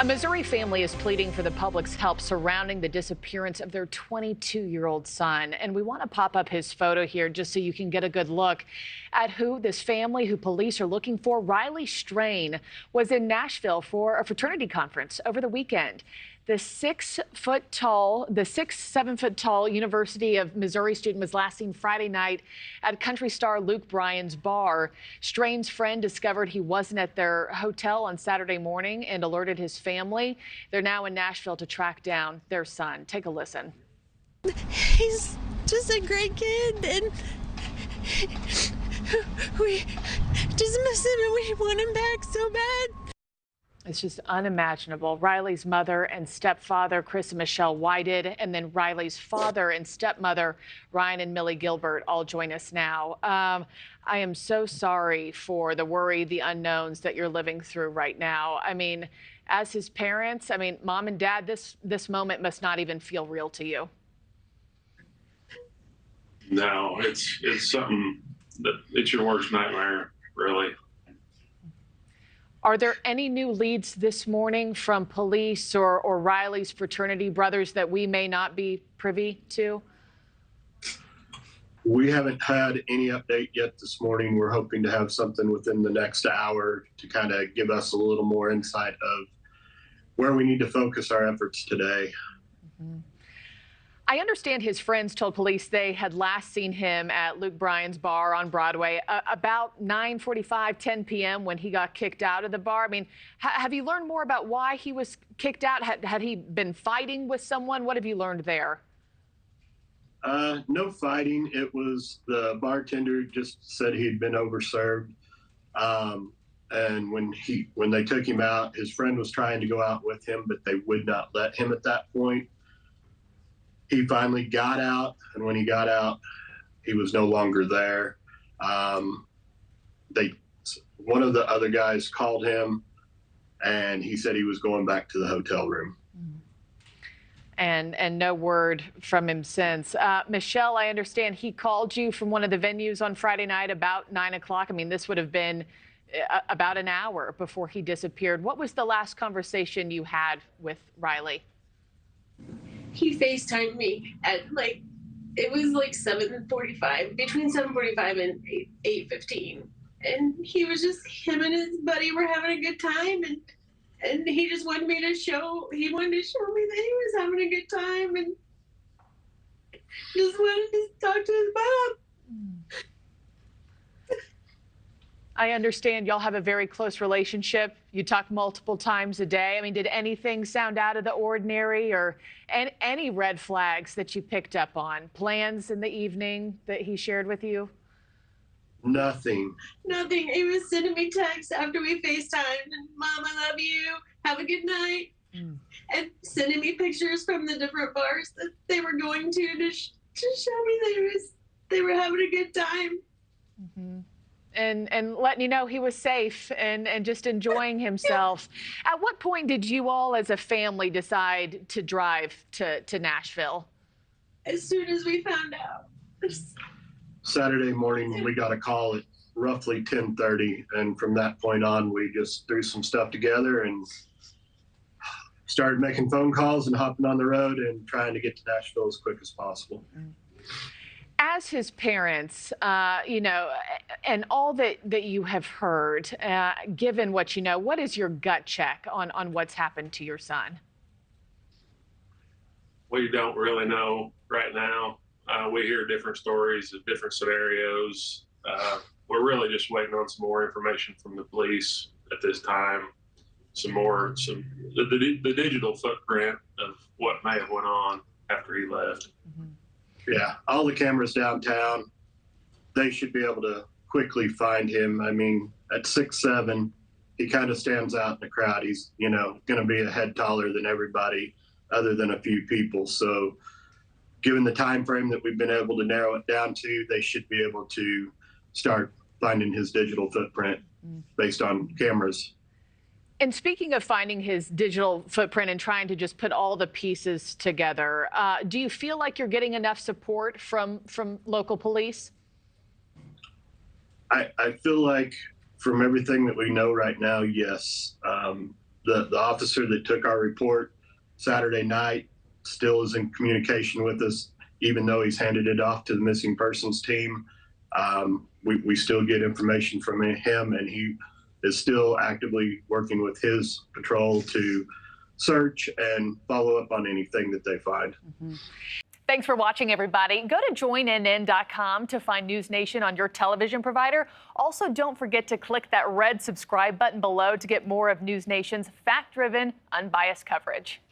A Missouri family is pleading for the public's help surrounding the disappearance of their 22-year-old son. And we want to pop up his photo here just so you can get a good look at who this family, who police are looking for. Riley Strain was in Nashville for a fraternity conference over the weekend. The 7-foot-tall University of Missouri student was last seen Friday night at country star Luke Bryan's bar. Strain's friend discovered he wasn't at their hotel on Saturday morning and alerted his family. They're now in Nashville to track down their son. Take a listen. He's just a great kid, and we just miss him, and we want him back so bad. It's just unimaginable. Riley's mother and stepfather, Chris and Michelle Whited, and then Riley's father and stepmother, Ryan and Millie Gilbert, all join us now. I am so sorry for the worry, the unknowns that you're living through right now. I mean, as his parents, I mean, mom and dad, this moment must not even feel real to you. No, it's something that it's your worst nightmare, really. Are there any new leads this morning from police or Riley's fraternity brothers that we may not be privy to? We haven't had any update yet this morning. We're hoping to have something within the next hour to kind of give us a little more insight of where we need to focus our efforts today. Mm-hmm. I understand his friends told police they had last seen him at Luke Bryan's bar on Broadway about 9:45, 10 p.m. when he got kicked out of the bar. I mean, have you learned more about why he was kicked out? Had he been fighting with someone? What have you learned there? No fighting. It was the bartender just said he'd been overserved. And when they took him out, his friend was trying to go out with him, but they would not let him at that point. He finally got out, and when he got out, he was no longer there. One of the other guys called him, and he said he was going back to the hotel room. And no word from him since. Michelle, I understand he called you from one of the venues on Friday night about 9 o'clock. I mean, this would have been about an hour before he disappeared. What was the last conversation you had with Riley? He FaceTimed me at it was like 7:45, between 7:45 and 8:15. And he was just, him and his buddy were having a good time. And he just wanted me to show me that he was having a good time and just wanted to talk to his mom. I understand y'all have a very close relationship. You talk multiple times a day. I mean, did anything sound out of the ordinary or any red flags that you picked up on? Plans in the evening that he shared with you? Nothing. Nothing. He was sending me texts after we FaceTimed, and Mom, I love you. Have a good night. And sending me pictures from the different bars that they were going to show me they were having a good time. Mm-hmm. And letting you know he was safe and just enjoying himself. At what point did you all as a family decide to drive to Nashville? As soon as we found out. Saturday morning, we got a call at roughly 10:30, and from that point on, we just threw some stuff together and started making phone calls and hopping on the road and trying to get to Nashville as quick as possible. As his parents, you know, and all that you have heard, given what you know, what is your gut check on what's happened to your son? We don't really know right now. We hear different stories of different scenarios. We're really just waiting on some more information from the police at this time. The digital footprint of what may have went on after he left. Mm-hmm. Yeah, all the cameras downtown, they should be able to quickly find him. I mean, at 6'7", he kind of stands out in the crowd. He's, you know, going to be a head taller than everybody other than a few people. So given the time frame that we've been able to narrow it down to, they should be able to start finding his digital footprint based on cameras. And speaking of finding his digital footprint and trying to just put all the pieces together, do you feel like you're getting enough support from local police? I feel like from everything that we know right now, yes. The officer that took our report Saturday night still is in communication with us, even though he's handed it off to the missing persons team. We still get information from him, and he is still actively working with his patrol to search and follow up on anything that they find. Mm-hmm. Thanks for watching, everybody. Go to joinnn.com to find NewsNation on your television provider. Also, don't forget to click that red subscribe button below to get more of NewsNation's fact-driven, unbiased coverage.